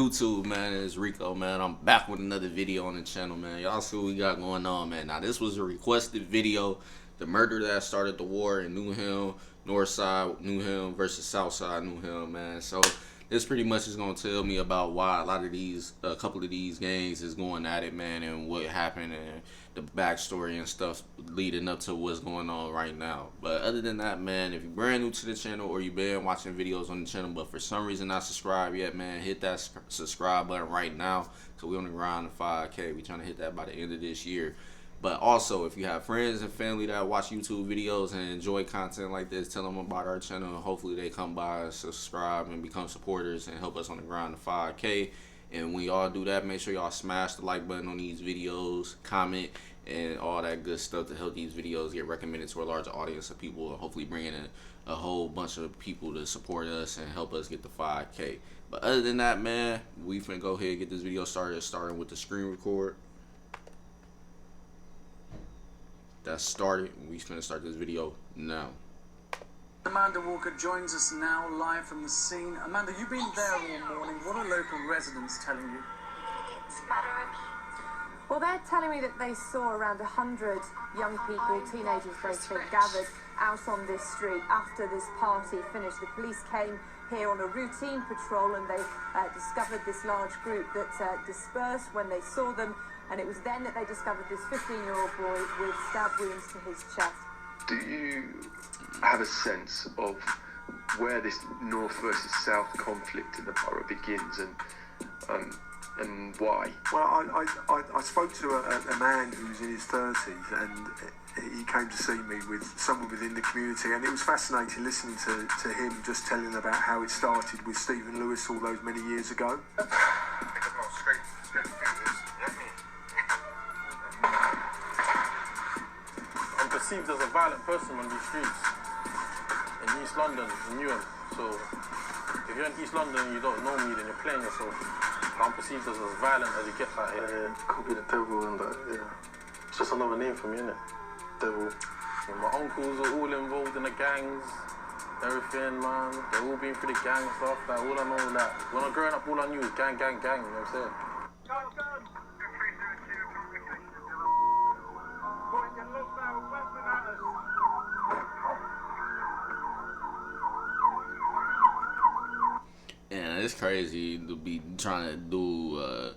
YouTube, man, it's Rico, man. I'm back with another video on the channel, man. Y'all see what we got going on, man. Now, this was a requested video. The murder that started the war in Newham, Northside Newham versus Southside Newham, man. So this pretty much is gonna tell me about why a couple of these gangs is going at it, man, and what happened and the backstory and stuff leading up to what's going on right now. But other than that, man, if you're brand new to the channel or you've been watching videos on the channel but for some reason not subscribed yet, man, hit that subscribe button right now. So we on the ground to 5K. We trying to hit that by the end of this year. But also, if you have friends and family that watch YouTube videos and enjoy content like this, tell them about our channel. And hopefully they come by, subscribe, and become supporters and help us on the grind to 5K. And when y'all do that, make sure y'all smash the like button on these videos, comment, and all that good stuff to help these videos get recommended to a larger audience of people, and hopefully bring in a whole bunch of people to support us and help us get the 5K. But other than that, man, we finna go ahead and get this video starting with the screen record. That's started. We finna start this video now. Amanda Walker joins us now live from the scene. Amanda, you've been there all morning. What are local residents telling you? Well, they're telling me that they saw around 100 young people, teenagers basically, gathered out on this street after this party finished. The police came here on a routine patrol and they discovered this large group that dispersed when they saw them. And it was then that they discovered this 15-year-old boy with stab wounds to his chest. Do you have a sense of where this north versus south conflict in the borough begins and why? Well, I spoke to a man who's in his 30s, and he came to see me with someone within the community, and it was fascinating listening to him just telling about how it started with Stephen Lewis all those many years ago. Perceived as a violent person on these streets in East London, in Newham. So if you're in East London and you don't know me, then you're playing yourself. I'm perceived as violent as it gets out here. Could be the devil and that, yeah. It's just another name for me, innit? Devil. And my uncles are all involved in the gangs, everything, man. They've all been through the gang stuff. Like, all I know is that when I'm growing up, all I knew was gang, gang, gang. You know what I'm saying? And it's crazy to be trying to do a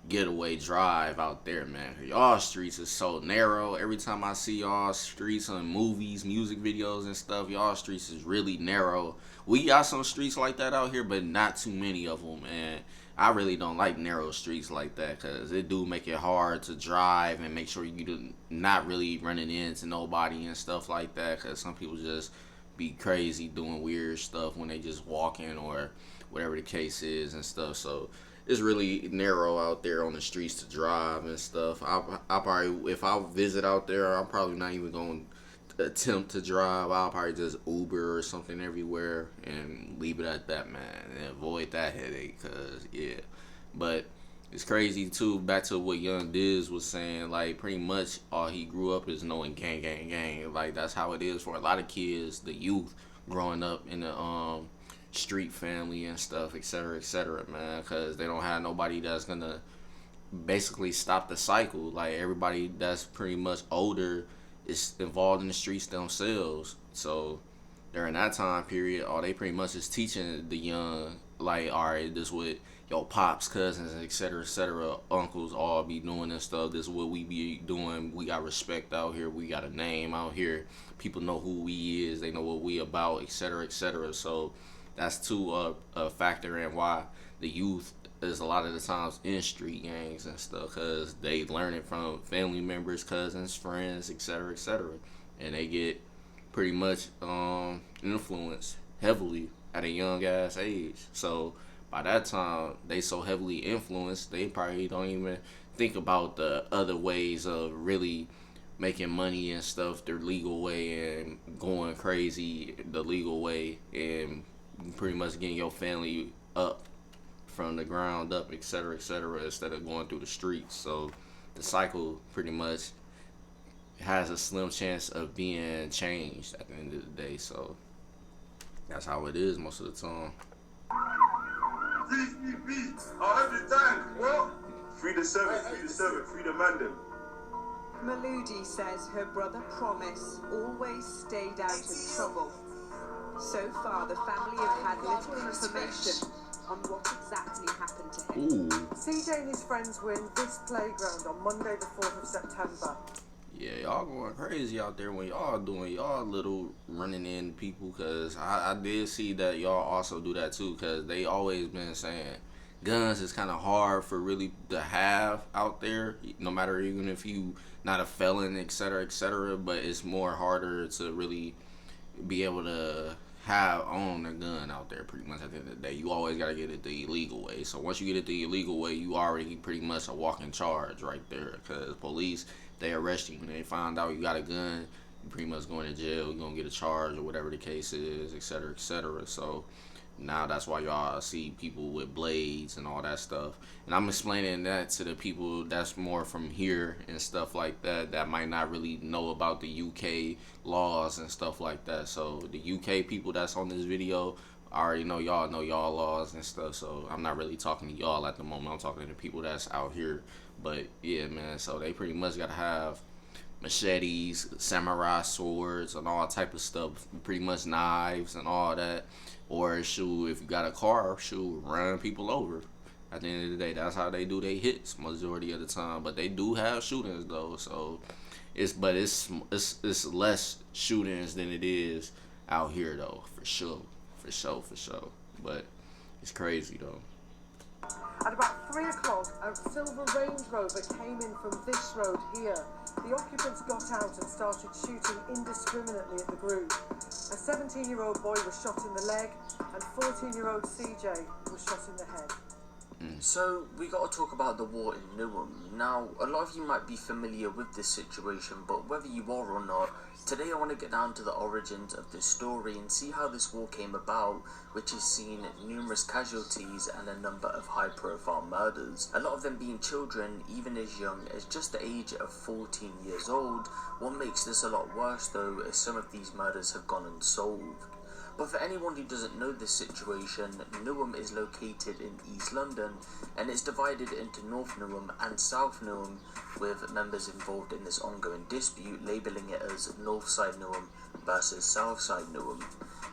getaway drive out there, man. Y'all streets is so narrow. Every time I see y'all streets on movies, music videos and stuff, y'all streets is really narrow. We got some streets like that out here, but not too many of them, and I really don't like narrow streets like that because it do make it hard to drive and make sure you do not really running into nobody and stuff like that, because some people just be crazy doing weird stuff when they just walking or whatever the case is and stuff. So it's really narrow out there on the streets to drive and stuff. I probably, if I visit out there, I'm probably not even going to attempt to drive. I'll probably just Uber or something everywhere and leave it at that, man, and avoid that headache, cause yeah. But it's crazy too, back to what young Dizz was saying, like pretty much all he grew up is knowing gang, gang, gang. Like that's how it is for a lot of kids, the youth growing up in the street family and stuff, etc., man, because they don't have nobody that's gonna basically stop the cycle. Like everybody that's pretty much older is involved in the streets themselves. So during that time period, all they pretty much is teaching the young, like, all right, this what your pops, cousins, etc., uncles all be doing and stuff. This is what we be doing. We got respect out here. We got a name out here. People know who we is. They know what we about, etc., So that's too a factor in why the youth is a lot of the times in street gangs and stuff, because they learn it from family members, cousins, friends, etc., and they get pretty much influenced heavily at a young ass age. So by that time they so heavily influenced, they probably don't even think about the other ways of really making money and stuff the legal way and going crazy the legal way and pretty much getting your family up from the ground up, etc., instead of going through the streets. So the cycle pretty much has a slim chance of being changed at the end of the day. So that's how it is most of the time. Free the servant, free the man them. Maludi says her brother Promise always stayed out of trouble. So far, the family have had little information on what exactly happened to him. CJ and his friends were in this playground on Monday the 4th of September. Yeah, y'all going crazy out there when y'all doing y'all little running in people, because I did see that y'all also do that too, because they always been saying guns is kind of hard for really to have out there, no matter even if you not a felon, etc., but it's more harder to really be able to own a gun out there. Pretty much at the end of the day, you always got to get it the illegal way. So once you get it the illegal way, you already pretty much a walking charge right there, because police, they arrest you when they find out you got a gun. You pretty much going to jail, you're gonna get a charge or whatever the case is, etc. So now that's why y'all see people with blades and all that stuff. And I'm explaining that to the people that's more from here and stuff like that, that might not really know about the UK laws and stuff like that. So the UK people that's on this video, I already know y'all laws and stuff. So I'm not really talking to y'all at the moment. I'm talking to the people that's out here. But yeah, man, so they pretty much gotta have machetes, samurai swords, and all type of stuff, pretty much knives and all that. Or shoot, if you got a car, shoot, run people over. At the end of the day, that's how they do their hits majority of the time. But they do have shootings though, so it's less shootings than it is out here though, for sure. But it's crazy though. At about 3 o'clock, a silver Range Rover came in from this road here. The occupants got out and started shooting indiscriminately at the group. A 17-year-old boy was shot in the leg, and 14-year-old CJ was shot in the head. So, we got to talk about the war in Newham. Now, a lot of you might be familiar with this situation, but whether you are or not, today I want to get down to the origins of this story and see how this war came about, which has seen numerous casualties and a number of high-profile murders. A lot of them being children, even as young as just the age of 14 years old. What makes this a lot worse, though, is some of these murders have gone unsolved. But for anyone who doesn't know this situation, Newham is located in East London, and it's divided into North Newham and South Newham, with members involved in this ongoing dispute, labelling it as Northside Newham versus Southside Newham.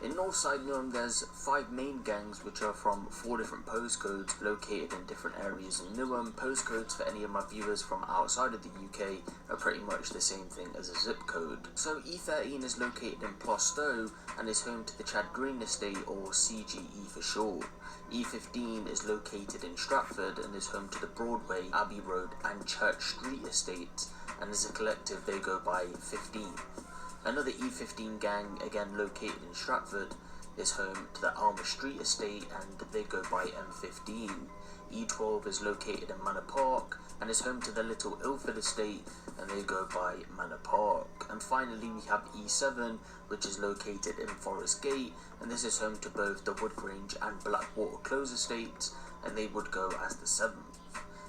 In Northside Newham, there's 5 main gangs, which are from 4 different postcodes located in different areas in Newham. Postcodes, for any of my viewers from outside of the UK, are pretty much the same thing as a zip code. So E13 is located in Plaistow and is home to the Chad Green Estate, or CGE for short. E15 is located in Stratford and is home to the Broadway, Abbey Road and Church Street estates, and as a collective they go by 15. Another E15 gang, again located in Stratford, is home to the Alma Street estate and they go by M15. E12 is located in Manor Park and is home to the Little Ilford estate and they go by Manor Park. And finally we have E7, which is located in Forest Gate, and this is home to both the Woodgrange and Blackwater Close estates, and they would go as the 7th.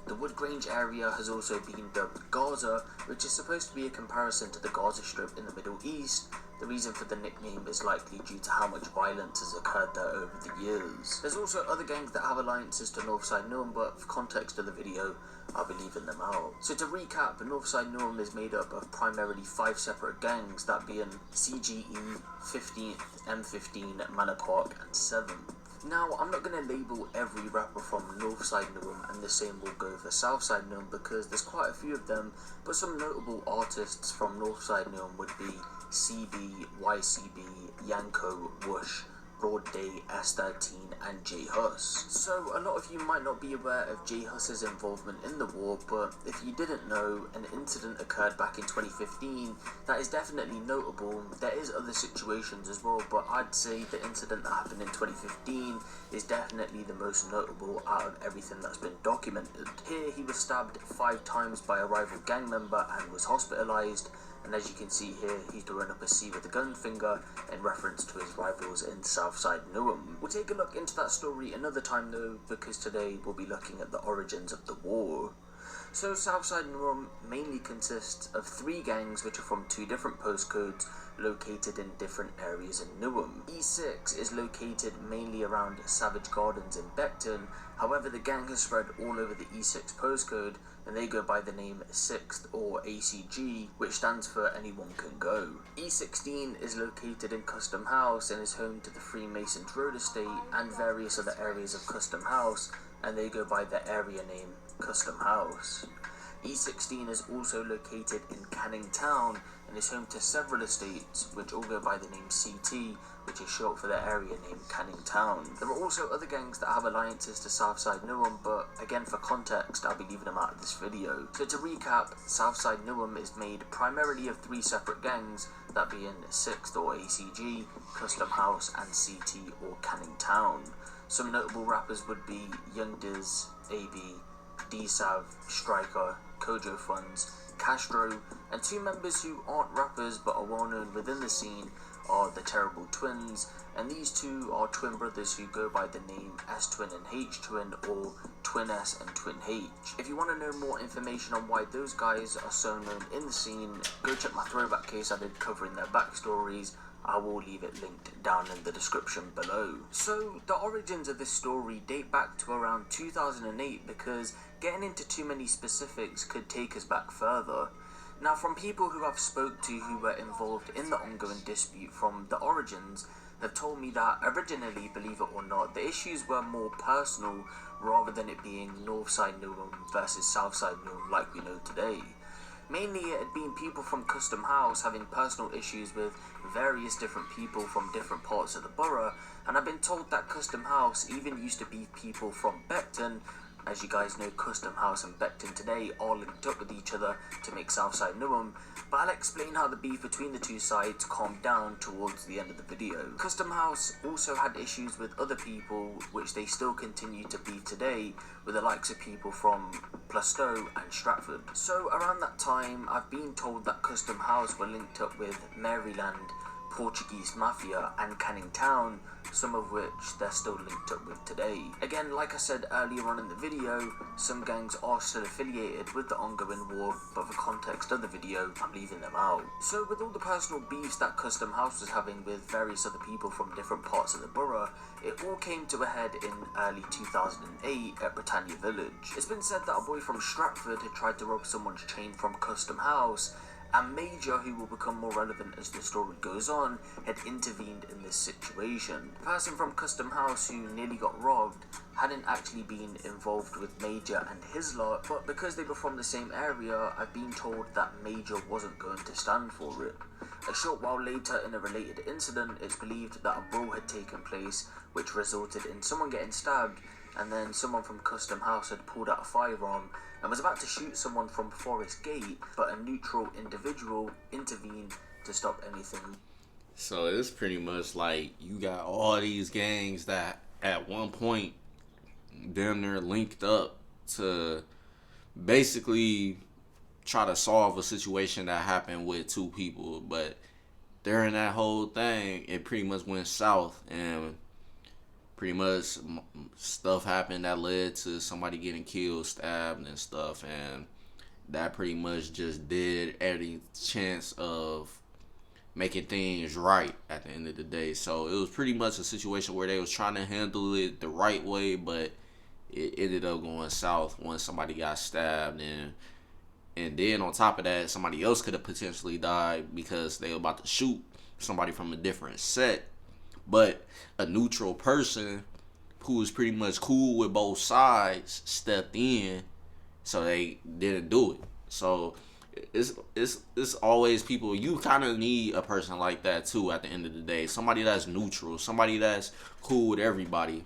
The Woodgrange area has also been dubbed Gaza, which is supposed to be a comparison to the Gaza Strip in the Middle East. The reason for the nickname is likely due to how much violence has occurred there over the years. There's also other gangs that have alliances to Northside Newham, but for context of the video, I'll be leaving them out. So to recap, Northside Newham is made up of primarily 5 separate gangs, that being CGE, 15th, M15, Manor Park and 7th. Now, I'm not going to label every rapper from Northside Newham, and the same will go for Southside Newham because there's quite a few of them, but some notable artists from Northside Newham would be CB, YCB, Yanko, Whoosh, Broad Day, S13 and J Hus. So a lot of you might not be aware of J Hus's involvement in the war, but if you didn't know, an incident occurred back in 2015 that is definitely notable. There is other situations as well, but I'd say the incident that happened in 2015 is definitely the most notable out of everything that's been documented. Here he was stabbed 5 times by a rival gang member and was hospitalised. And as you can see here, he's drawing up a C with a gun finger in reference to his rivals in Southside Newham. We'll take a look into that story another time though, because today we'll be looking at the origins of the war. So Southside Newham mainly consists of 3 gangs which are from 2 different postcodes located in different areas in Newham. E6 is located mainly around Savage Gardens in Beckton, however the gang has spread all over the E6 postcode and they go by the name 6th or ACG, which stands for Anyone Can Go. E16 is located in Custom House and is home to the Freemasons Road Estate and various other areas of Custom House, and they go by the area name Custom House. E16 is also located in Canning Town and is home to several estates which all go by the name CT, which is short for the area name Canning Town. There are also other gangs that have alliances to Southside Newham, but again for context I'll be leaving them out of this video. So to recap, Southside Newham is made primarily of 3 separate gangs, that being 6th or ACG, Custom House and CT or Canning Town. Some notable rappers would be Young Dizz, AB, D-Sav, Striker, Kojo Funds, Castro, and 2 members who aren't rappers but are well known within the scene are the Terrible Twins, and these 2 are twin brothers who go by the name S-Twin and H-Twin, or Twin S and Twin H. If you want to know more information on why those guys are so known in the scene, go check my throwback case I did covering their backstories. I will leave it linked down in the description below. So, the origins of this story date back to around 2008 because getting into too many specifics could take us back further. Now, from people who I've spoke to who were involved in the ongoing dispute from the origins, have told me that originally, believe it or not, the issues were more personal rather than it being Northside Newham versus Southside Newham like we know today. Mainly it had been people from Custom House having personal issues with various different people from different parts of the borough, and I've been told that Custom House even used to be people from Beckton. As you guys know, Custom House and Beckton today are linked up with each other to make Southside Newham, but I'll explain how the beef between the 2 sides calmed down towards the end of the video. Custom House also had issues with other people, which they still continue to beef today, with the likes of people from Plaistow and Stratford. So around that time, I've been told that Custom House were linked up with Maryland, Portuguese Mafia and Canning Town, some of which they're still linked up with today. Again, like I said earlier on in the video, some gangs are still affiliated with the ongoing war, but for context of the video, I'm leaving them out. So with all the personal beefs that Custom House was having with various other people from different parts of the borough, it all came to a head in early 2008 at Britannia Village. It's been said that a boy from Stratford had tried to rob someone's chain from Custom House, and Major, who will become more relevant as the story goes on, had intervened in this situation. The person from Custom House who nearly got robbed hadn't actually been involved with Major and his lot, but because they were from the same area, I've been told that Major wasn't going to stand for it. A short while later, in a related incident, it's believed that a brawl had taken place, which resulted in someone getting stabbed, and then someone from Custom House had pulled out a firearm and was about to shoot someone from Forest Gate, but a neutral individual intervened to stop anything. So it's pretty much like you got all these gangs that at one point damn near linked up to basically try to solve a situation that happened with 2 people, but during that whole thing it pretty much went south and pretty much stuff happened that led to somebody getting killed, stabbed and stuff, and that pretty much just did any chance of making things right at the end of the day. So it was pretty much a situation where they was trying to handle it the right way, but it ended up going south once somebody got stabbed, and then on top of that, somebody else could have potentially died because they were about to shoot somebody from a different set. But a neutral person who was pretty much cool with both sides stepped in, so they didn't do it. So it's always people. You kind of need a person like that too. At the end of the day, somebody that's neutral, somebody that's cool with everybody.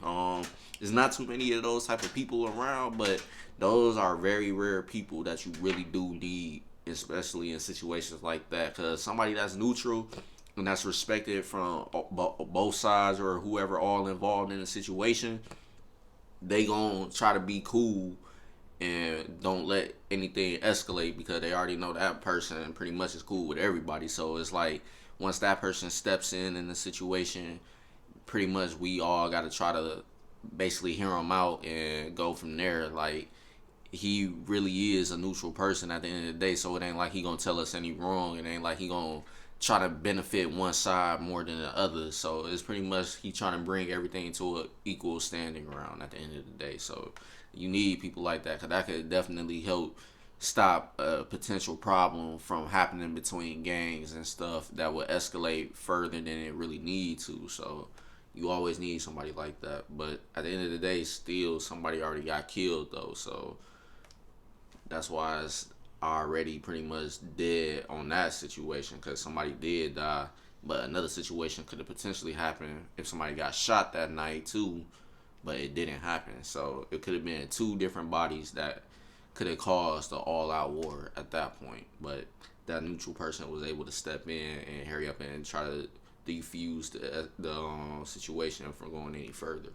There's not too many of those type of people around, but those are very rare people that you really do need, especially in situations like that. Because somebody that's neutral and that's respected from both sides or whoever all involved in the situation, they gonna try to be cool and don't let anything escalate because they already know that person pretty much is cool with everybody. So it's like once that person steps in the situation, pretty much we all got to try to basically hear him out and go from there. Like he really is a neutral person at the end of the day, so it ain't like he gonna tell us any wrong. It ain't like he gonna try to benefit one side more than the other. So it's pretty much he trying to bring everything to an equal standing ground at the end of the day. So you need people like that, because that could definitely help stop a potential problem from happening between gangs and stuff that would escalate further than it really need to. So you always need somebody like that. But at the end of the day, still somebody already got killed though. So that's why it's already pretty much dead on that situation, because somebody did die. But another situation could have potentially happened if somebody got shot that night too, but it didn't happen. So it could have been two different bodies that could have caused an all-out war at that point. But that neutral person was able to step in and hurry up and try to defuse the situation from going any further.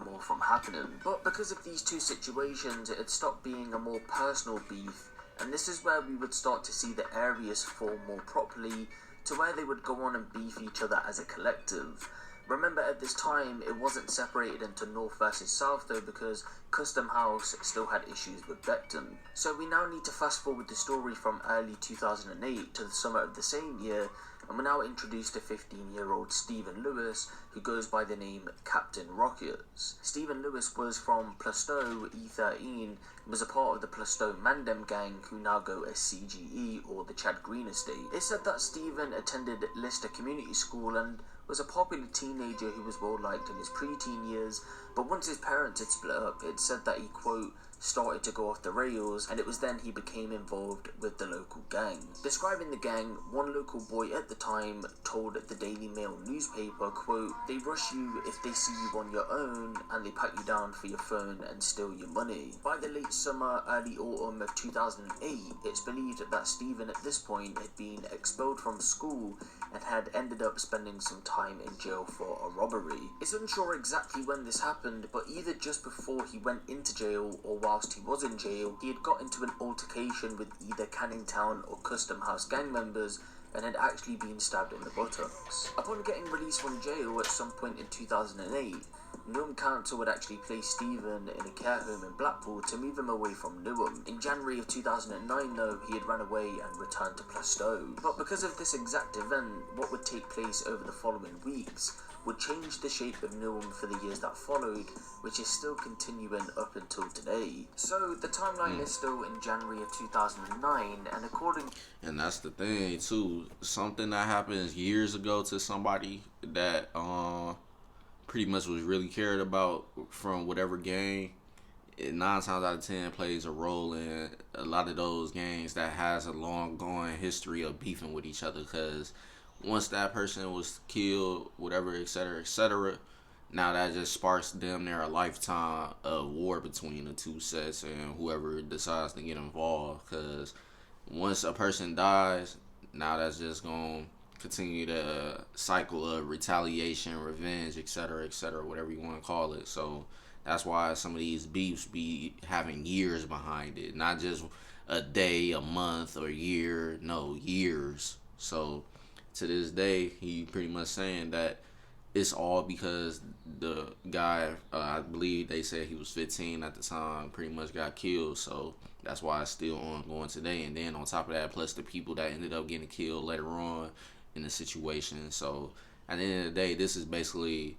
More from happening. But because of these two situations, it had stopped being a more personal beef, and this is where we would start to see the areas form more properly, to where they would go on and beef each other as a collective. Remember, at this time, it wasn't separated into North versus South though, because Custom House still had issues with Beckton. So we now need to fast forward the story from early 2008 to the summer of the same year, and we're now introduced to 15-year-old Stephen Lewis, who goes by the name Captain Rockets. Stephen Lewis was from Plaistow E13 and was a part of the Plaistow Mandem gang, who now go as CGE, or the Chad Green Estate. It said that Stephen attended Lister Community School and was a popular teenager who was well liked in his preteen years, but once his parents had split up, it said that he, quote, started to go off the rails, and it was then he became involved with the local gang. Describing the gang, one local boy at the time told the Daily Mail newspaper, quote, "They rush you if they see you on your own, and they pat you down for your phone and steal your money." By the late summer, early autumn of 2008, it's believed that Stephen at this point had been expelled from school and had ended up spending some time in jail for a robbery. It's unsure exactly when this happened, but either just before he went into jail or whilst he was in jail, he had got into an altercation with either Canning Town or Custom House gang members and had actually been stabbed in the buttocks. Upon getting released from jail at some point in 2008, Newham Council would actually place Stephen in a care home in Blackpool to move him away from Newham. In January of 2009 though, he had run away and returned to Plaistow. But because of this exact event, what would take place over the following weeks would change the shape of Newham for the years that followed, which is still continuing up until today. So the timeline is still in January of 2009, and according... And that's the thing too, something that happens years ago to somebody that pretty much was really cared about from whatever gang, it 9 times out of 10 plays a role in a lot of those gangs that has a long going history of beefing with each other, because once that person was killed, whatever, etc., now that just sparks damn near a lifetime of war between the two sets and whoever decides to get involved. Because once a person dies, now that's just going to continue the cycle of retaliation, revenge, etc., whatever you want to call it. So that's why some of these beefs be having years behind it, not just a day, a month, or a year. No, years. So to this day, he pretty much saying that it's all because the guy, I believe they said he was 15 at the time, pretty much got killed. So that's why it's still ongoing today. And then on top of that, plus the people that ended up getting killed later on in the situation. So at the end of the day, this is basically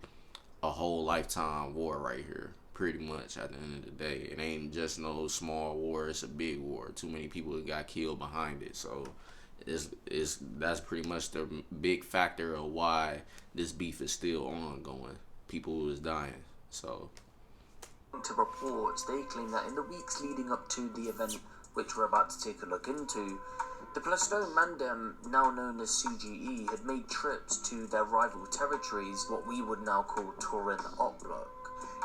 a whole lifetime war right here, pretty much. At the end of the day, it ain't just no small war, it's a big war. Too many people got killed behind it. So that's pretty much the big factor of why this beef is still ongoing. People is dying. So to reports, they claim that in the weeks leading up to the event, which we're about to take a look into, the Plaistow Mandem, now known as CGE, had made trips to their rival territories, what we would now call Turin Op Block.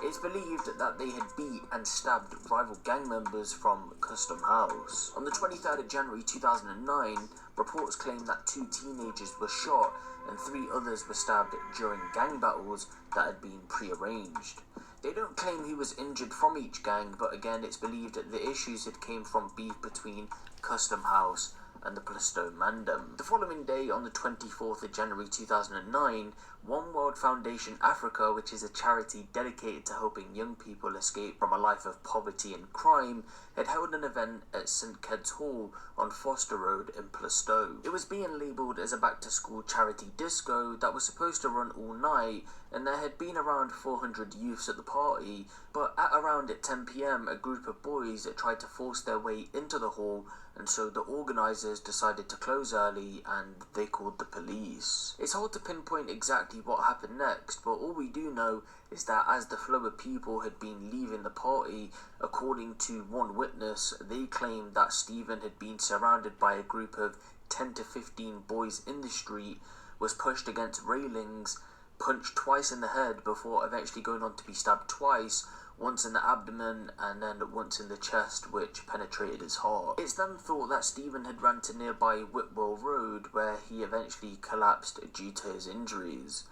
It's believed that they had beat and stabbed rival gang members from Custom House. On the 23rd of January 2009, reports claim that 2 teenagers were shot and 3 others were stabbed during gang battles that had been prearranged. They don't claim who was injured from each gang, but again, it's believed that the issues had came from beef between Custom House and the Plaistow Mandem. The following day, on the 24th of January 2009, One World Foundation Africa, which is a charity dedicated to helping young people escape from a life of poverty and crime, had held an event at St Ked's Hall on Foster Road in Plaistow. It was being labelled as a back-to-school charity disco that was supposed to run all night, and there had been around 400 youths at the party, but at around 10 PM a group of boys tried to force their way into the hall, and so the organisers decided to close early and they called the police. It's hard to pinpoint exactly what happened next, but all we do know is that as the flow of people had been leaving the party, according to one witness, they claimed that Stephen had been surrounded by a group of 10 to 15 boys in the street, was pushed against railings, punched twice in the head before eventually going on to be stabbed twice, once in the abdomen and then once in the chest, which penetrated his heart. It's then thought that Stephen had run to nearby Whitwell Road, where he eventually collapsed due to his injuries.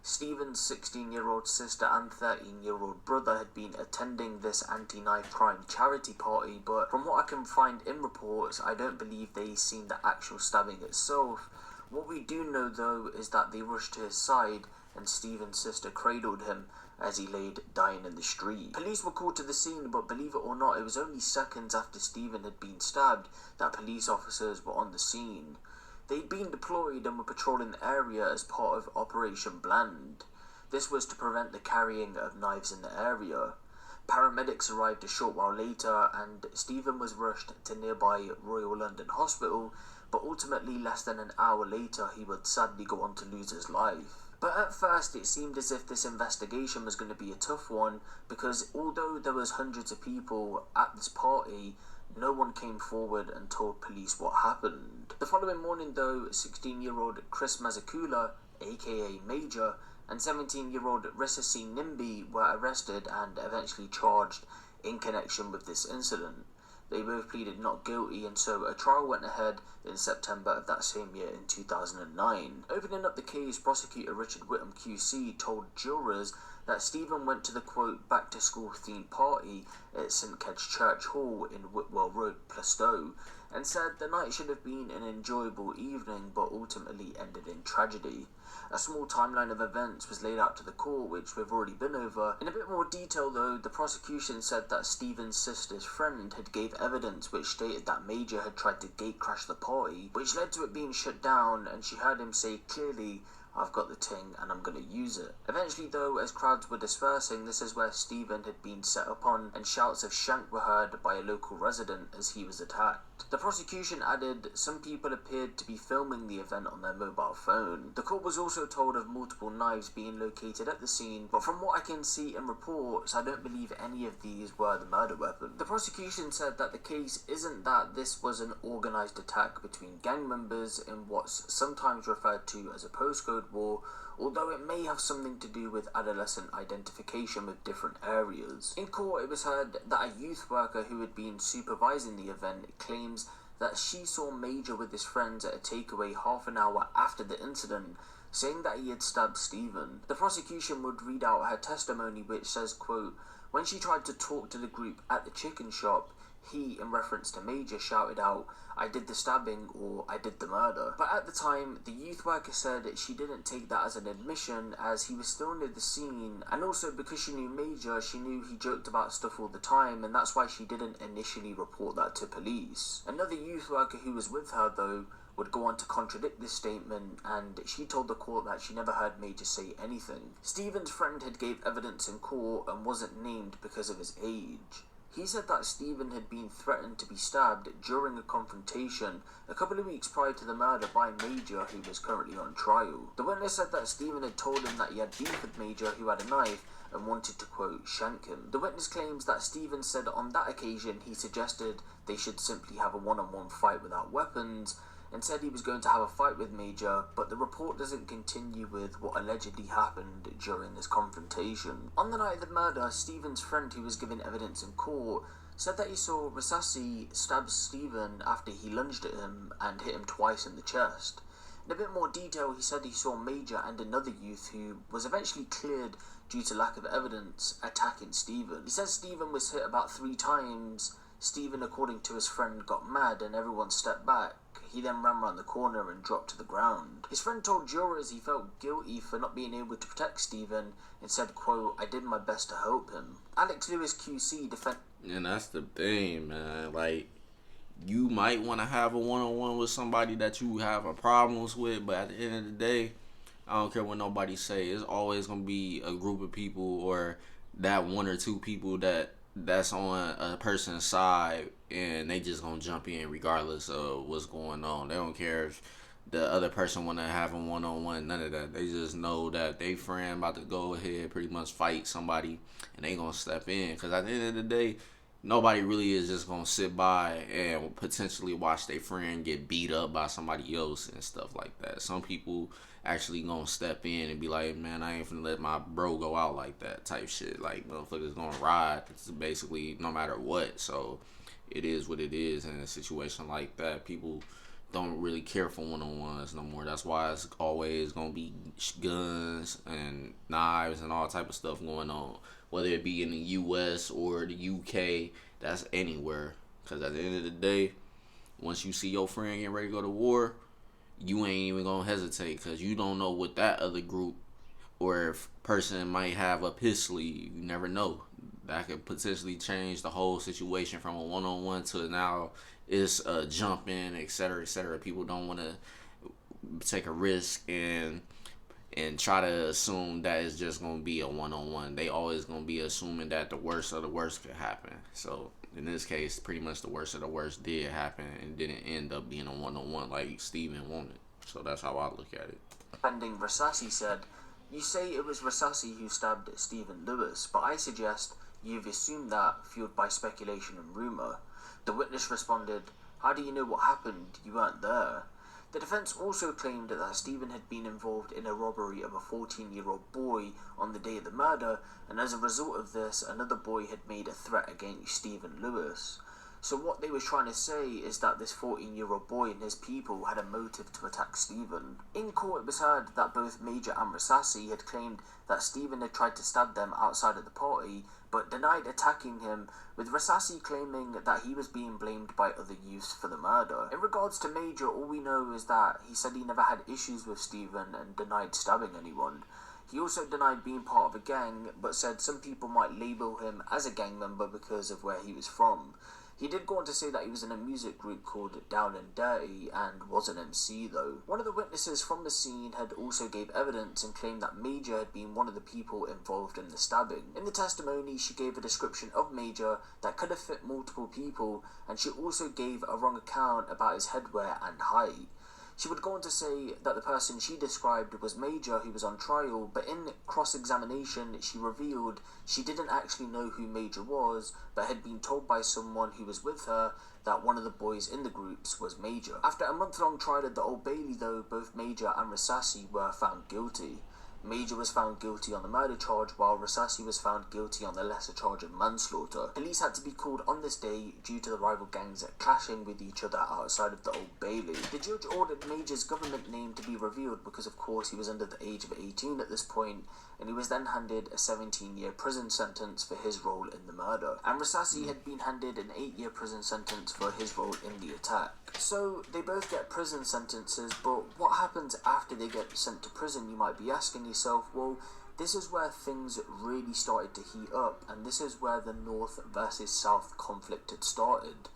Stephen's 16-year-old sister and 13-year-old brother had been attending this anti-knife crime charity party, but from what I can find in reports, I don't believe they seen the actual stabbing itself. What we do know though is that they rushed to his side and Stephen's sister cradled him as he laid dying in the street. Police were called to the scene, but believe it or not, it was only seconds after Stephen had been stabbed that police officers were on the scene. They'd been deployed and were patrolling the area as part of Operation Bland. This was to prevent the carrying of knives in the area. Paramedics arrived a short while later and Stephen was rushed to nearby Royal London Hospital, but ultimately less than an hour later he would sadly go on to lose his life. But at first it seemed as if this investigation was going to be a tough one, because although there was hundreds of people at this party, no one came forward and told police what happened. The following morning though, 16-year-old Chris Mazakula, aka Major, and 17-year-old Risasi Nimbi were arrested and eventually charged in connection with this incident. They both pleaded not guilty, and so a trial went ahead in September of that same year in 2009. Opening up the case, prosecutor Richard Whittam QC told jurors that Stephen went to the quote back-to-school themed party at St Ked's Church Hall in Whitwell Road, Plaistow, and said the night should have been an enjoyable evening but ultimately ended in tragedy. A small timeline of events was laid out to the court, which we've already been over. In a bit more detail though, the prosecution said that Stephen's sister's friend had gave evidence which stated that Major had tried to gate crash the party, which led to it being shut down, and she heard him say clearly, "I've got the ting and I'm gonna use it." Eventually though, as crowds were dispersing, this is where Stephen had been set up on, and shouts of "shank" were heard by a local resident as he was attacked. The prosecution added some people appeared to be filming the event on their mobile phone. The court was also told of multiple knives being located at the scene, but from what I can see in reports, I don't believe any of these were the murder weapon. The prosecution said that the case isn't that this was an organised attack between gang members in what's sometimes referred to as a postcode war, although it may have something to do with adolescent identification with different areas. In court, it was heard that a youth worker who had been supervising the event claims that she saw Major with his friends at a takeaway half an hour after the incident, saying that he had stabbed Stephen. The prosecution would read out her testimony, which says, quote, "When she tried to talk to the group at the chicken shop, he, in reference to Major, shouted out, 'I did the stabbing,' or 'I did the murder.' But at the time, the youth worker said she didn't take that as an admission, as he was still near the scene, and also because she knew Major, she knew he joked about stuff all the time, and that's why she didn't initially report that to police. Another youth worker who was with her, though, would go on to contradict this statement, and she told the court that she never heard Major say anything. Stephen's friend had gave evidence in court and wasn't named because of his age. He said that Stephen had been threatened to be stabbed during a confrontation a couple of weeks prior to the murder by Major, who was currently on trial. The witness said that Stephen had told him that he had beef with Major, who had a knife, and wanted to, quote, "shank him." The witness claims that Stephen said on that occasion he suggested they should simply have a one-on-one fight without weapons, and said he was going to have a fight with Major, but the report doesn't continue with what allegedly happened during this confrontation. On the night of the murder, Stephen's friend, who was giving evidence in court, said that he saw Risasi stab Stephen after he lunged at him and hit him twice in the chest. In a bit more detail, he said he saw Major and another youth, who was eventually cleared due to lack of evidence, attacking Stephen. He says Stephen was hit about 3 times. Stephen, according to his friend, got mad and everyone stepped back. He then ran around the corner and dropped to the ground. His friend told jurors he felt guilty for not being able to protect Stephen and said, quote, "I did my best to help him." Alex Lewis QC defended. And that's the thing, man. Like, you might want to have a one-on-one with somebody that you have a problems with, but at the end of the day, I don't care what nobody say. It's always gonna be a group of people or that one or two people that's on a person's side, and they just gonna jump in regardless of what's going on. They don't care if the other person want to have a one-on-one, none of that. They just know that they friend about to go ahead pretty much fight somebody, and they gonna step in. Because at the end of the day, nobody really is just gonna sit by and potentially watch their friend get beat up by somebody else and stuff like that. Some people actually gonna step in and be like, man, I ain't finna let my bro go out like that type shit. Like, motherfuckers gonna ride. It's basically no matter what. So it is what it is. In a situation like that, people don't really care for one-on-ones no more. That's why it's always gonna be guns and knives and all type of stuff going on, whether it be in the US or the UK. That's anywhere. Because at the end of the day, once you see your friend getting ready to go to war, you ain't even gonna hesitate, because you don't know what that other group or person might have up his sleeve. You never know. That could potentially change the whole situation from a one-on-one to now it's a jump in, etc., etc. People don't want to take a risk and try to assume that it's just gonna be a one-on-one. They always gonna be assuming that the worst of the worst could happen. So in this case, pretty much the worst of the worst did happen and didn't end up being a one-on-one like Steven wanted. So that's how I look at it. Defending Rasasi said, "You say it was Rasasi who stabbed Stephen Lewis, but I suggest you've assumed that, fueled by speculation and rumour." The witness responded, "How do you know what happened? You weren't there." The defence also claimed that Stephen had been involved in a robbery of a 14-year-old boy on the day of the murder, and as a result of this, another boy had made a threat against Stephen Lewis. So what they were trying to say is that this 14-year-old boy and his people had a motive to attack Stephen. In court, it was heard that both Major and Rasasi had claimed that Stephen had tried to stab them outside of the party, but denied attacking him, with Rasasi claiming that he was being blamed by other youths for the murder. In regards to Major, all we know is that he said he never had issues with Stephen and denied stabbing anyone. He also denied being part of a gang, but said some people might label him as a gang member because of where he was from. He did go on to say that he was in a music group called Down and Dirty and was an MC though. One of the witnesses from the scene had also gave evidence and claimed that Major had been one of the people involved in the stabbing. In the testimony, she gave a description of Major that could have fit multiple people, and she also gave a wrong account about his headwear and height. She would go on to say that the person she described was Major, who was on trial, but in cross-examination she revealed she didn't actually know who Major was, but had been told by someone who was with her that one of the boys in the groups was Major. After a month-long trial at the Old Bailey though, both Major and Rasasi were found guilty. Major was found guilty on the murder charge, while Rasasi was found guilty on the lesser charge of manslaughter. Police had to be called on this day due to the rival gangs clashing with each other outside of the Old Bailey. The judge ordered Major's government name to be revealed because of course he was under the age of 18 at this point, and he was then handed a 17-year prison sentence for his role in the murder. And Rasasi had been handed an 8-year prison sentence for his role in the attack. So they both get prison sentences, but what happens after they get sent to prison, you might be asking yourself. Well, this is where things really started to heat up, and this is where the North versus South conflict had started.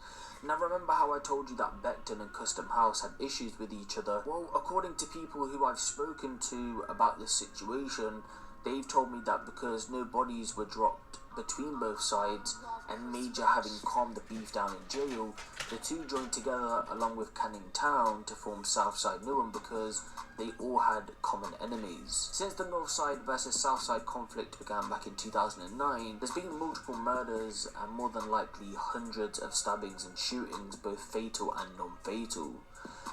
Now remember how I told you that Beckton and Custom House had issues with each other? Well, according to people who I've spoken to about this situation, they've told me that because no bodies were dropped between both sides, and Major having calmed the beef down in jail, the two joined together along with Canning Town to form Southside Newham because they all had common enemies. Since the Northside versus Southside conflict began back in 2009, there's been multiple murders and more than likely hundreds of stabbings and shootings, both fatal and non-fatal.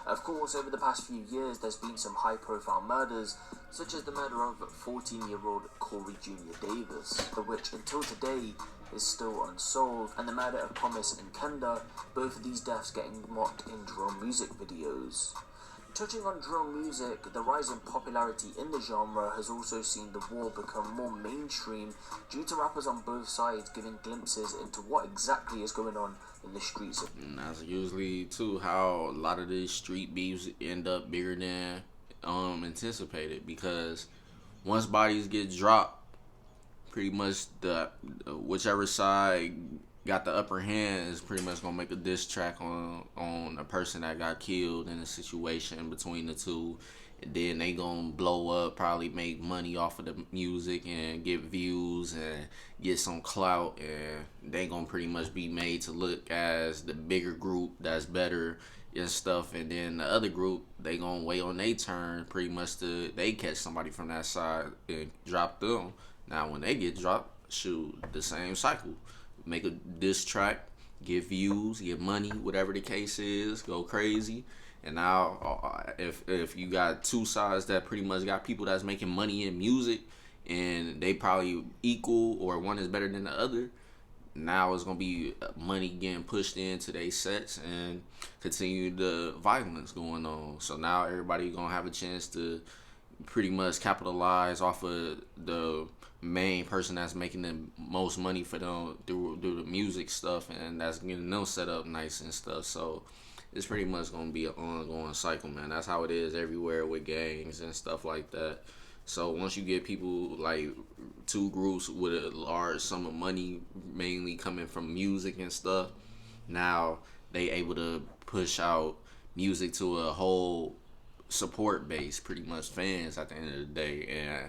Of course, over the past few years, there's been some high-profile murders, such as the murder of 14-year-old Corey Jr. Davis, for which until today is still unsolved, and the murder of Promise and Kenda, both of these deaths getting mocked in drone music videos. Touching on drill music, the rise in popularity in the genre has also seen the war become more mainstream due to rappers on both sides giving glimpses into what exactly is going on in the streets. And that's usually too how a lot of these street beefs end up bigger than anticipated, because once bodies get dropped, pretty much the whichever side got the upper hand is pretty much gonna make a diss track on a person that got killed in a situation between the two, and then they gonna blow up, probably make money off of the music and get views and get some clout, and they gonna pretty much be made to look as the bigger group that's better and stuff, and then the other group, they gonna wait on their turn pretty much to they catch somebody from that side and drop them. Now when they get dropped, shoot, the same cycle. Make a diss track, get views, get money, whatever the case is, go crazy. And now if you got two sides that pretty much got people that's making money in music and they probably equal or one is better than the other, now it's gonna be money getting pushed into their sets and continue the violence going on. So now everybody gonna have a chance to pretty much capitalize off of the main person that's making the most money for them through the music stuff, and that's getting them set up nice and stuff. So it's pretty much gonna be an ongoing cycle, man. That's how it is everywhere with gangs and stuff like that. So once you get people like two groups with a large sum of money mainly coming from music and stuff, now they able to push out music to a whole support base, pretty much fans at the end of the day,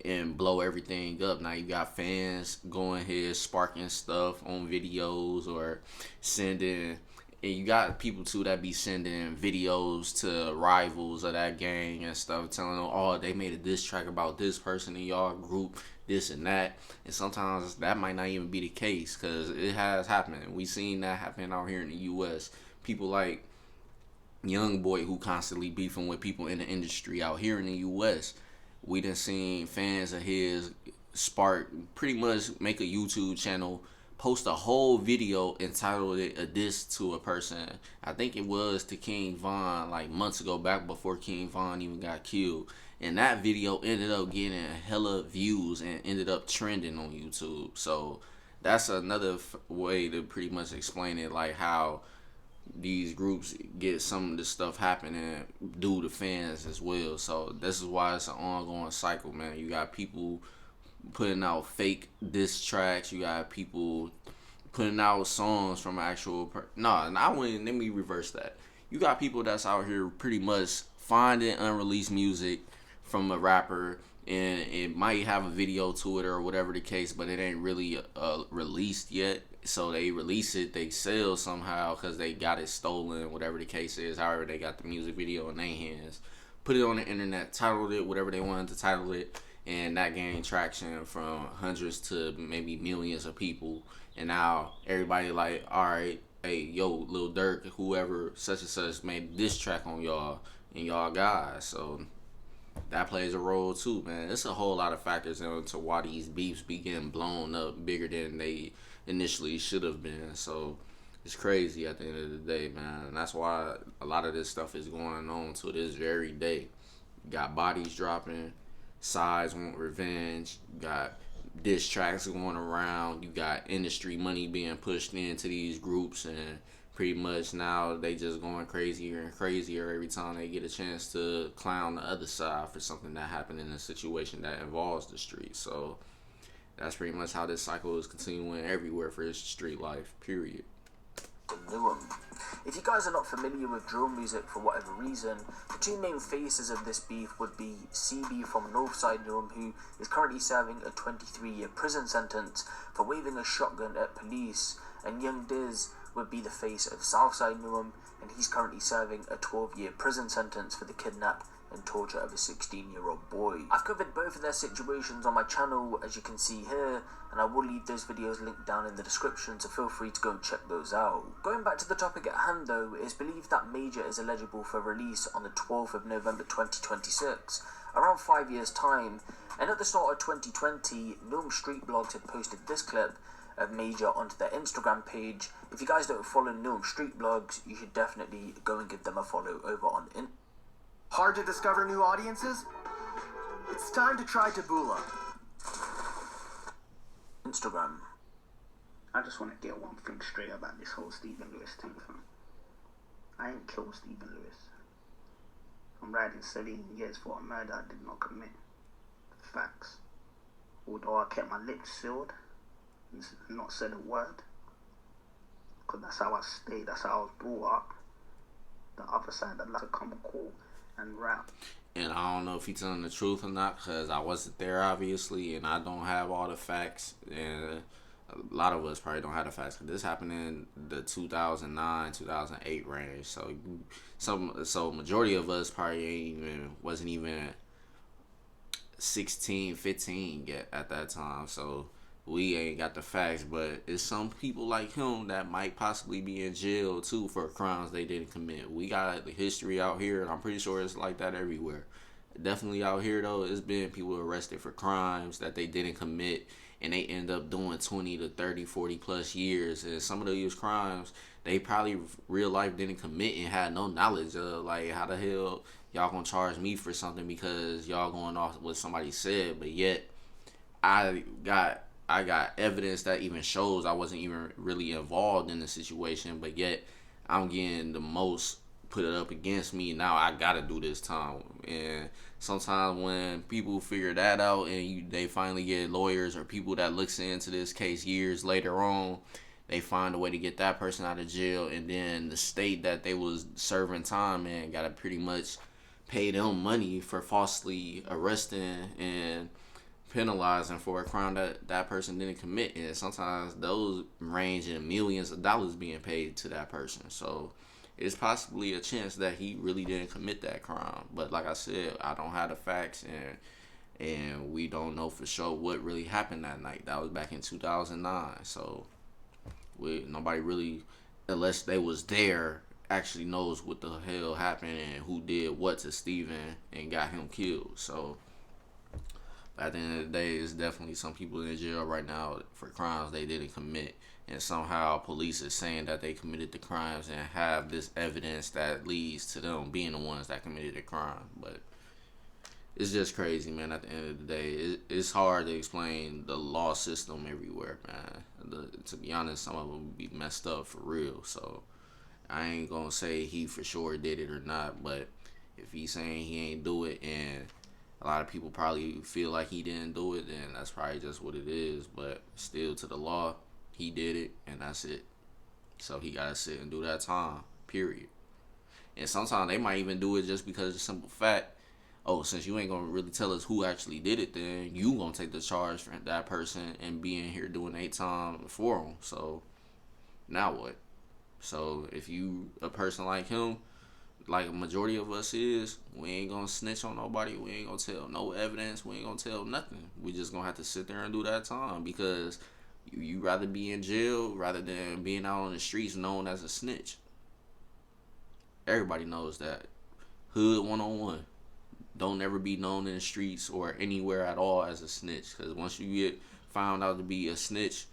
and blow everything up. Now you got fans going here sparking stuff on videos or sending, and you got people too that be sending videos to rivals of that gang and stuff, telling them, oh, they made a diss track about this person in y'all group, this and that. And sometimes that might not even be the case, because it has happened. We seen that happen out here in the US. People like Young Boy, who constantly beefing with people in the industry out here in the US. We done seen fans of his spark pretty much make a YouTube channel, post a whole video entitled it a diss to a person. I think it was to King Von like months ago, back before King Von even got killed. And that video ended up getting hella views and ended up trending on YouTube. So that's another way to pretty much explain it, like how these groups get some of this stuff happening due to fans as well. So this is why it's an ongoing cycle, man. You got people putting out fake diss tracks. You got people putting out songs from actual let me reverse that. You got people that's out here pretty much finding unreleased music from a rapper, and it might have a video to it or whatever the case, but it ain't really released yet. So they release it, they sell somehow because they got it stolen, whatever the case is. However, they got the music video in their hands, put it on the internet, titled it whatever they wanted to title it, and that gained traction from hundreds to maybe millions of people. And now everybody like, all right, hey, yo, Lil Durk, whoever, such and such made this track on y'all and y'all guys. So that plays a role too, man. It's a whole lot of factors into why these beefs be getting blown up bigger than they initially should have been. So it's crazy at the end of the day, man. And that's why a lot of this stuff is going on to this very day. You got bodies dropping, sides want revenge, you got diss tracks going around, you got industry money being pushed into these groups, and pretty much now they just going crazier and crazier every time they get a chance to clown the other side for something that happened in a situation that involves the street. So that's pretty much how this cycle is continuing everywhere for street life, period. Newham. If you guys are not familiar with drill music for whatever reason, the two main faces of this beef would be CB from Northside Newham, who is currently serving a 23-year prison sentence for waving a shotgun at police, and young Dizz would be the face of Southside Newham, and he's currently serving a 12-year prison sentence for the kidnap and torture of a 16-year-old boy. I've covered both of their situations on my channel, as you can see here, and I will leave those videos linked down in the description, so feel free to go and check those out. Going back to the topic at hand though, it is believed that Major is eligible for release on the 12th of November 2026, around 5 years time, and at the start of 2020, Newham Street Blogs had posted this clip of Major onto their Instagram page. If you guys don't follow Newham Street Blogs, you should definitely go and give them a follow over on Hard to discover new audiences? It's time to try Taboola. Instagram. I just want to get one thing straight about this whole Stephen Lewis thing, fam. I ain't killed Stephen Lewis. I'm riding 17 years for a murder I did not commit. Facts. Although I kept my lips sealed and not said a word. Because that's how I stayed, that's how I was brought up. The other side I'd like to come cool and rap. And I don't know if he's telling the truth or not, because I wasn't there, obviously, and I don't have all the facts. And a lot of us probably don't have the facts, because this happened in the 2009, 2008 range. So majority of us probably wasn't even 16, 15 yet at that time. So we ain't got the facts, but it's some people like him that might possibly be in jail too for crimes they didn't commit. We got the history out here, and I'm pretty sure it's like that everywhere. Definitely out here though, it's been people arrested for crimes that they didn't commit, and they end up doing 20 to 30, 40 plus years. And some of those crimes they probably real life didn't commit and had no knowledge of. Like, how the hell y'all gonna charge me for something because y'all going off what somebody said, but yet I got evidence that even shows I wasn't even really involved in the situation, but yet I'm getting the most put it up against me. Now I gotta do this time. And sometimes when people figure that out and they finally get lawyers or people that looks into this case years later on, they find a way to get that person out of jail, and then the state that they was serving time in gotta pretty much pay them money for falsely arresting and penalizing for a crime that person didn't commit. And sometimes those range in millions of dollars being paid to that person. So it's possibly a chance that he really didn't commit that crime. But like I said, I don't have the facts, and we don't know for sure what really happened that night. That was back in 2009. So nobody really, unless they was there, actually knows what the hell happened and who did what to Steven and got him killed. So at the end of the day, it's definitely some people in jail right now for crimes they didn't commit. And somehow police is saying that they committed the crimes and have this evidence that leads to them being the ones that committed the crime. But it's just crazy, man. At the end of the day, it's hard to explain the law system everywhere, man. To be honest, some of them be messed up for real. So I ain't gonna say he for sure did it or not. But if he's saying he ain't do it, and a lot of people probably feel like he didn't do it, then that's probably just what it is. But still, to the law, he did it, and that's it. So he gotta sit and do that time, period. And sometimes they might even do it just because of the simple fact, oh, since you ain't gonna really tell us who actually did it, then you gonna take the charge for that person and be in here doing 8 time for him. So now what? So if you a person like him, like a majority of us is, we ain't gonna snitch on nobody. We ain't gonna tell no evidence. We ain't gonna tell nothing. We just gonna have to sit there and do that time, because you rather be in jail rather than being out on the streets known as a snitch. Everybody knows that. Hood 101. Don't ever be known in the streets or anywhere at all as a snitch, because once you get found out to be a snitch,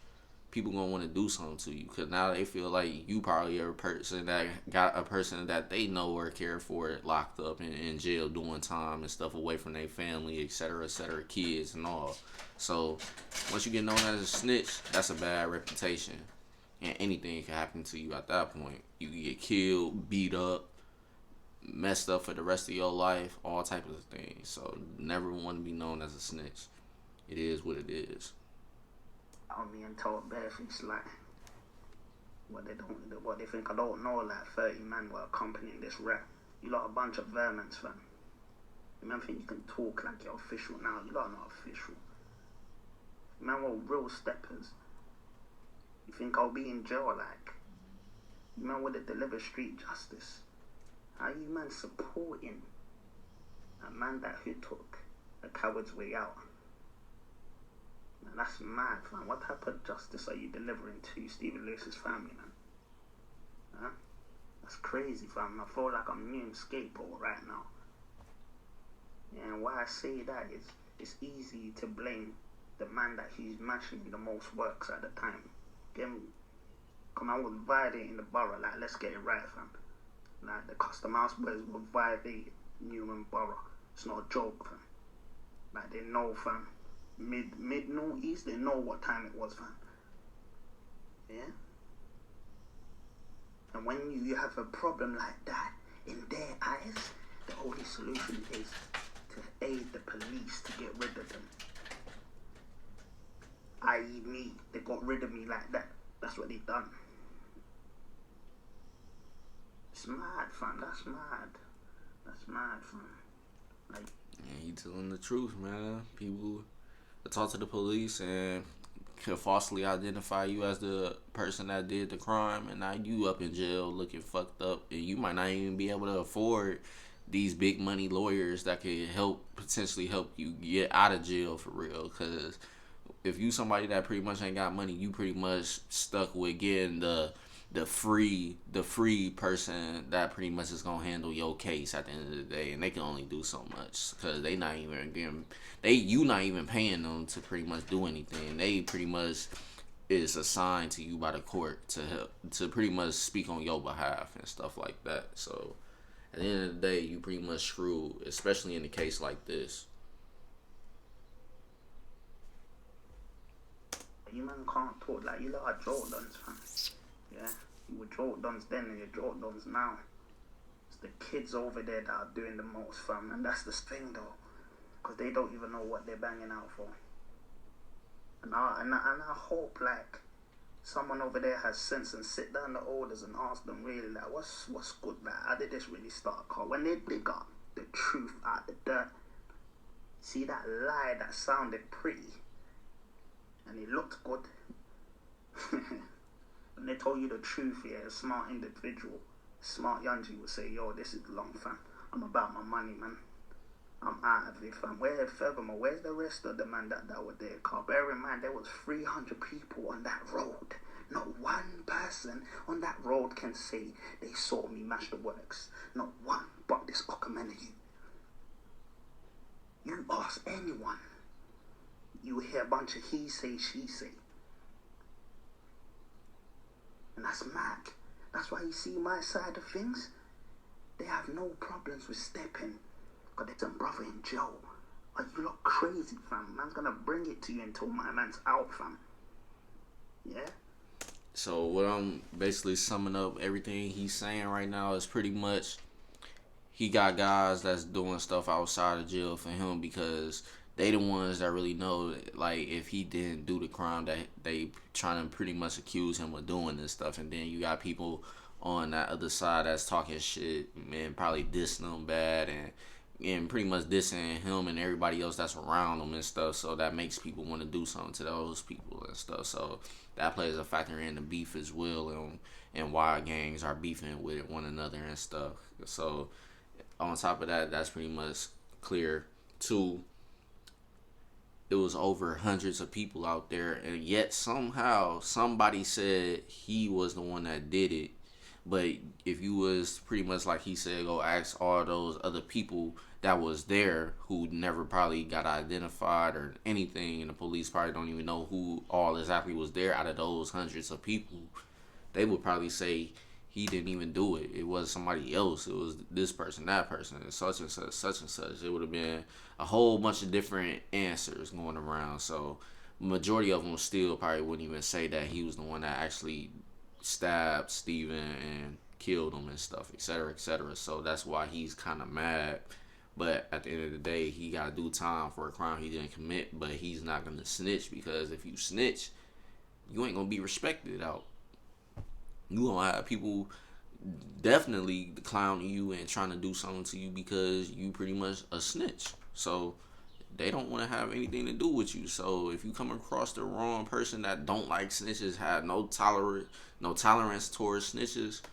people gonna want to do something to you, because now they feel like you probably are a person that got a person that they know or care for locked up in jail doing time and stuff away from their family, etc., kids and all. So once you get known as a snitch, that's a bad reputation, and anything can happen to you at that point. You can get killed, beat up, messed up for the rest of your life, all types of things. So never want to be known as a snitch. It is what it is. I'm being told bare things like what they think I don't know, like 30 men were accompanying this rap. You lot a bunch of vermins, fam. You man think you can talk like you're official now. You lot are not official. Man were real steppers. You think I'll be in jail like? You man would have delivered street justice. How you man supporting a man that who took a coward's way out? Man, that's mad, fam. What type of justice are you delivering to Stephen Lewis's family, man? Huh? That's crazy, fam. I feel like I'm new in skateboard right now. Yeah, and why I say that is, it's easy to blame the man that he's mashing the most works at the time. Come on, was violating the borough. Like, let's get it right, fam. Like, the custom house boys were violating Newham Borough. It's not a joke, fam. Like, they know, fam. Mid northeast, they know what time it was, fam. Yeah? And when you have a problem like that, in their eyes, the only solution is to aid the police to get rid of them. I.e. me. They got rid of me like that. That's what they done. It's mad, fam. That's mad. That's mad, fam. Like, yeah, he telling the truth, man. People talk to the police and can falsely identify you as the person that did the crime, and now you up in jail looking fucked up, and you might not even be able to afford these big money lawyers that could potentially help you get out of jail for real. Because if you somebody that pretty much ain't got money, you pretty much stuck with getting the free person that pretty much is gonna handle your case at the end of the day, and they can only do so much because they not even getting you not even paying them to pretty much do anything. They pretty much is assigned to you by the court to help to pretty much speak on your behalf and stuff like that. So at the end of the day, you pretty much screwed, especially in a case like this. You man can't talk like you lot are Jordans, fam. Yeah, you were Jordans then and you're Jordans now. It's the kids over there that are doing the most, fam, and that's the thing though, because they don't even know what they're banging out for. And I hope like someone over there has sense and sit down the orders and ask them really like what's good, like how did this really start? Cause when they dig up the truth out the dirt, see that lie that sounded pretty and it looked good. When they told you the truth, yeah, a smart individual, smart Yanji would say, yo, this is long, fam. I'm about my money, man. I'm out of it, fam. Furthermore, where's the rest of the man that were there? Cause bear in mind, there was 300 people on that road. Not one person on that road can say they saw me mash the works. Not one, but this Ockerman of you. You ask anyone, you hear a bunch of he say, she say. And that's mad. That's why you see my side of things. They have no problems with stepping. Because there's some brother in jail. Are you lot crazy, fam? Man's gonna bring it to you until my man's out, fam. Yeah? So what I'm basically summing up everything he's saying right now is pretty much he got guys that's doing stuff outside of jail for him because they the ones that really know, like, if he didn't do the crime that they trying to pretty much accuse him of doing this stuff. And then you got people on that other side that's talking shit and probably dissing him bad and pretty much dissing him and everybody else that's around him and stuff. So that makes people want to do something to those people and stuff. So that plays a factor in the beef as well, and why gangs are beefing with one another and stuff. So on top of that, that's pretty much clear too. It was over hundreds of people out there, and yet somehow somebody said he was the one that did it. But if you was pretty much like he said, go ask all those other people that was there who never probably got identified or anything, and the police probably don't even know who all exactly was there out of those hundreds of people, they would probably say he didn't even do it. It was somebody else. It was this person, that person, and such and such, such and such. It would have been a whole bunch of different answers going around. So majority of them still probably wouldn't even say that he was the one that actually stabbed Steven and killed him and stuff, etc., etc. So that's why he's kind of mad. But at the end of the day, he got to do time for a crime he didn't commit. But he's not going to snitch, because if you snitch, you ain't going to be respected out. You gonna have people definitely clowning you and trying to do something to you because you pretty much a snitch. So they don't want to have anything to do with you. So if you come across the wrong person that don't like snitches, have no tolerance towards snitches,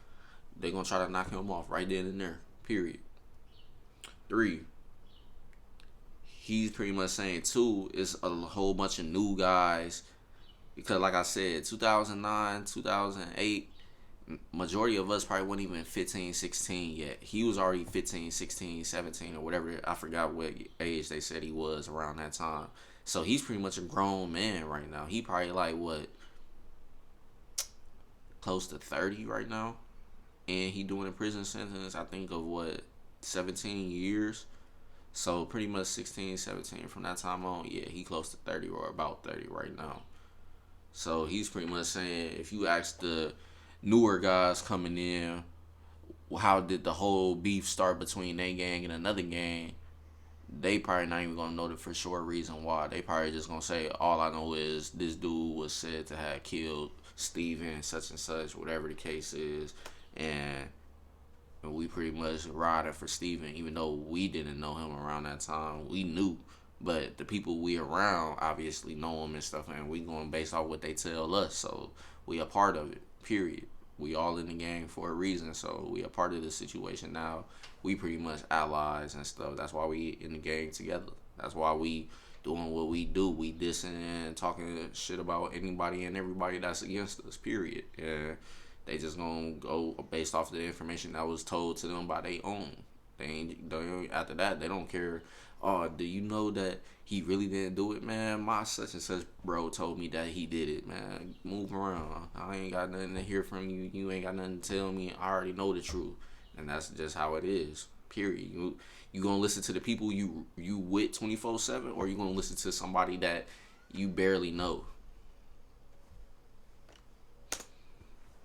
they gonna try to knock him off right then and there. Period. 3. He's pretty much saying too, it's a whole bunch of new guys, because like I said, 2009, 2008. Majority of us probably weren't even 15, 16 yet. He was already 15, 16, 17 or whatever. I forgot what age they said he was around that time. So he's pretty much a grown man right now. He probably like, what, close to 30 right now. And he doing a prison sentence, I think, of what, 17 years. So pretty much 16, 17 from that time on, yeah, he close to 30 or about 30 right now. So he's pretty much saying, if you ask the newer guys coming in, how did the whole beef start between their gang and another gang, they probably not even gonna know the for sure reason why. They probably just gonna say, all I know is this dude was said to have killed Steven, such and such, whatever the case is, and we pretty much riding for Steven, even though we didn't know him around that time. We knew, but the people we around obviously know him and stuff, and we going based off what they tell us, so we a part of it, period. We all in the gang for a reason, so we a part of the situation now. We pretty much allies and stuff. That's why we in the gang together. That's why we doing what we do. We dissing and talking shit about anybody and everybody that's against us, period. And they just gonna go based off the information that was told to them by their own. They ain't after that, they don't care. Oh, do you know that he really didn't do it, man? My such and such bro told me that he did it, man. Move around. I ain't got nothing to hear from you. You ain't got nothing to tell me. I already know the truth. And that's just how it is, period. You gonna listen to the people you with 24/7, or you gonna listen to somebody that you barely know?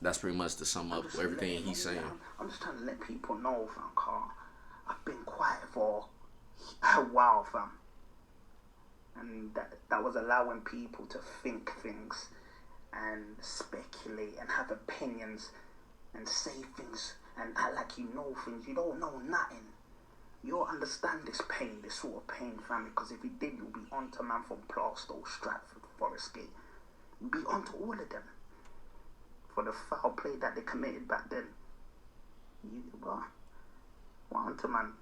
That's pretty much to sum up everything he's saying. I'm just trying to let people know, fam, Carl. I've been quiet for a while, fam. And that was allowing people to think things and speculate and have opinions and say things and act like you know things. You don't know nothing. You don't understand this pain, this sort of pain, fam, because if you did, you'll be onto man from Plaistow, Stratford, Forest Gate. You'll be onto all of them. For the foul play that they committed back then. You want to, man.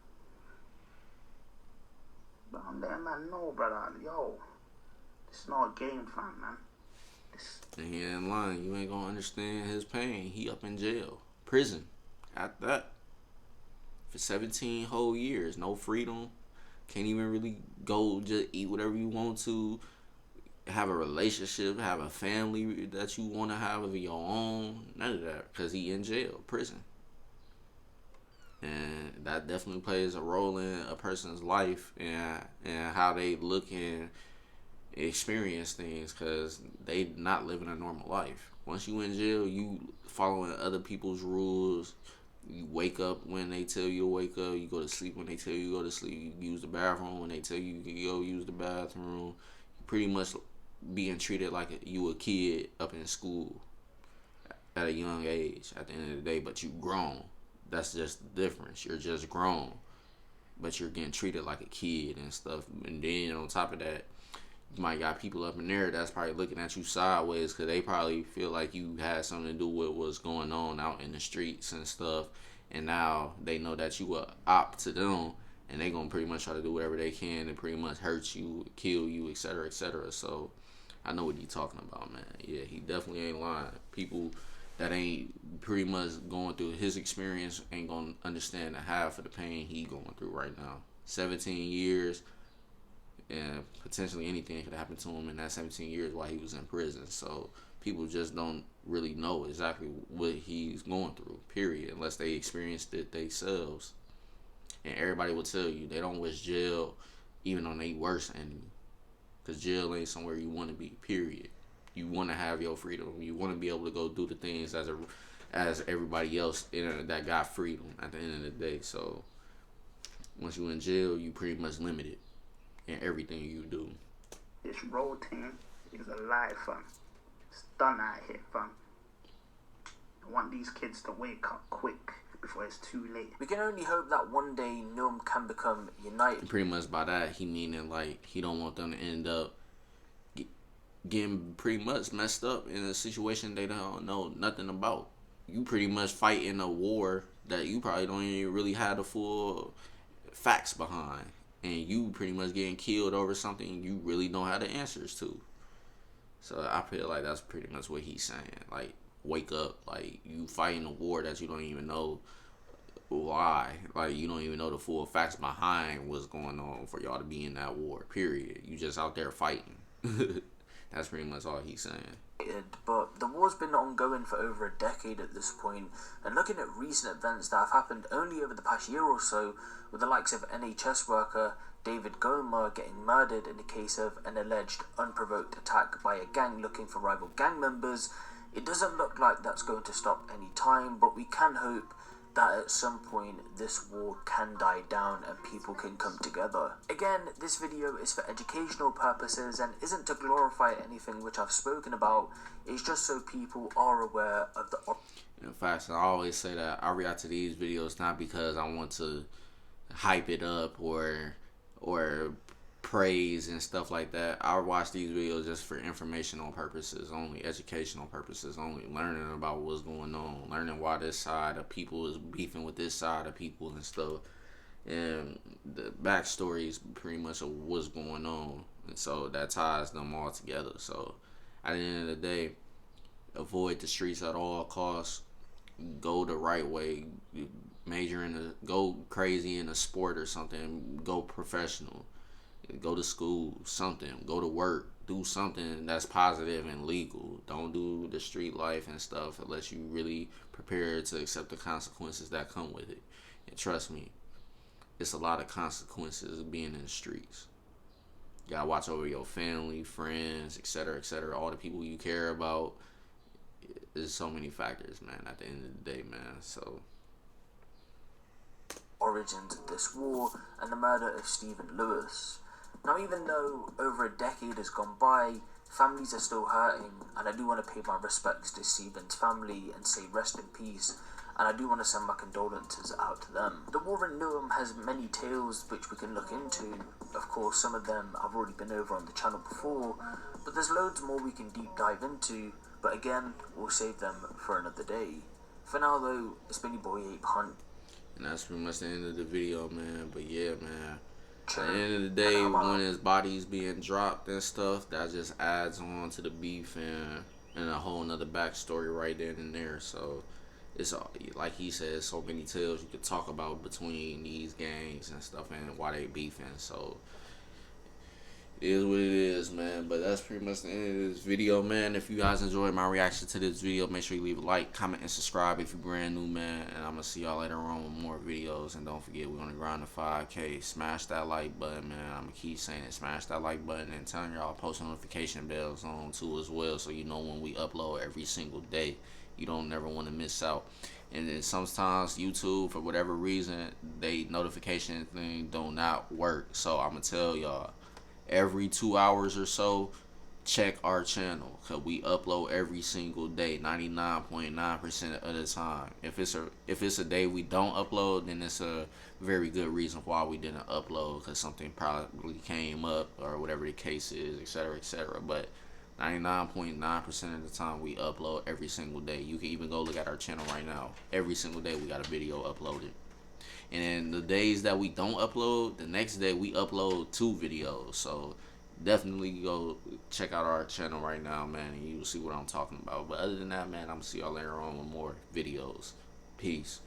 But I'm letting man know, brother. Yo, this is not a game, fam, man. And he ain't lying. You ain't gonna understand his pain. He up in jail, prison, at that, for 17 whole years. No freedom. Can't even really go just eat whatever you want to. Have a relationship, have a family that you want to have of your own. None of that, because he in jail, prison. And that definitely plays a role in a person's life and how they look and experience things, because they not living a normal life. Once you in jail, you following other people's rules. You wake up when they tell you to wake up. You go to sleep when they tell you to go to sleep. You use the bathroom when they tell you to go use the bathroom. You pretty much being treated like you a kid up in school at a young age at the end of the day, but you grown. That's just the difference. You're just grown, but you're getting treated like a kid and stuff. And then on top of that, you might got people up in there that's probably looking at you sideways because they probably feel like you had something to do with what's going on out in the streets and stuff, and now they know that you a op to them, and they gonna pretty much try to do whatever they can to pretty much hurt you, kill you, etc., etc. So I know what he's talking about, man. Yeah, he definitely ain't lying. People that ain't pretty much going through his experience ain't gonna understand the half of the pain he going through right now. 17 years, and potentially anything could happen to him in that 17 years while he was in prison. So people just don't really know exactly what he's going through, period, unless they experienced it themselves. And everybody will tell you they don't wish jail even on their worst enemy. Because jail ain't somewhere you want to be, period. You want to have your freedom. You want to be able to go do the things as everybody else that got freedom at the end of the day. So once you in jail, you pretty much limited in everything you do. This road thing is a lie, fam. It's done out here, fam. I want these kids to wake up quick before it's too late. We can only hope that one day Newham can become united. And pretty much by that, he meaning like he don't want them to end up getting pretty much messed up in a situation they don't know nothing about. You pretty much fighting a war that you probably don't even really have the full facts behind. And you pretty much getting killed over something you really don't have the answers to. So I feel like that's pretty much what he's saying. Like, wake up. Like, you fighting a war that you don't even know why. Like, you don't even know the full facts behind what's going on for y'all to be in that war, period. You just out there fighting. That's pretty much all he's saying. But the war's been ongoing for over a decade at this point, and looking at recent events that have happened only over the past year or so, with the likes of NHS worker David Gomer getting murdered in the case of an alleged unprovoked attack by a gang looking for rival gang members, it doesn't look like that's going to stop any time, but we can hope that at some point this war can die down and people can come together. Again, this video is for educational purposes and isn't to glorify anything which I've spoken about. It's just so people are aware of the... In fact, I always say that I react to these videos not because I want to hype it up or praise and stuff like that. I watch these videos just for informational purposes only, educational purposes only, learning about what's going on, learning why this side of people is beefing with this side of people and stuff, and the backstory is pretty much of what's going on, and so that ties them all together. So at the end of the day, avoid the streets at all costs, go the right way, go crazy in a sport or something, go professional. Go to school, something. Go to work. Do something that's positive and legal. Don't do the street life and stuff unless you really prepared to accept the consequences that come with it. And trust me, it's a lot of consequences of being in the streets. You gotta watch over your family, friends, etc., etc. All the people you care about. There's so many factors, man, at the end of the day, man. So... origins of this war and the murder of Stephen Lewis. Now, even though over a decade has gone by, families are still hurting, and I do want to pay my respects to Stephen's family and say rest in peace, and I do want to send my condolences out to them. The war in Newham has many tales which we can look into. Of course, some of them I've already been over on the channel before, but there's loads more we can deep dive into, but again, we'll save them for another day. For now though, it's been your boy Ape Hunt. And that's pretty much the end of the video, man. But yeah, man, at the end of the day, when his body's being dropped and stuff, that just adds on to the beef and a whole nother backstory right then and there. So it's like he said, so many tales you could talk about between these gangs and stuff and why they beefing. So it is what it is, man. But that's pretty much the end of this video, man. If you guys enjoyed my reaction to this video, make sure you leave a like, comment, and subscribe if you're brand new, man. And I'm gonna see y'all later on with more videos. And don't forget, we're on the grind to 5K. Smash that like button, man. I'm gonna keep saying it. Smash that like button and turn y'all post notification bells on too as well, so you know when we upload every single day. You don't never want to miss out. And then sometimes YouTube, for whatever reason, they notification thing do not work. So I'm gonna tell y'all, every 2 hours or so, check our channel, because we upload every single day, 99.9% of the time. If it's a day we don't upload, then it's a very good reason why we didn't upload, because something probably came up or whatever the case is, etc., etc. But 99.9% of the time we upload every single day. You can even go look at our channel right now. Every single day we got a video uploaded. And then the days that we don't upload, the next day we upload 2 videos. So definitely go check out our channel right now, man, and you'll see what I'm talking about. But other than that, man, I'm gonna see y'all later on with more videos. Peace.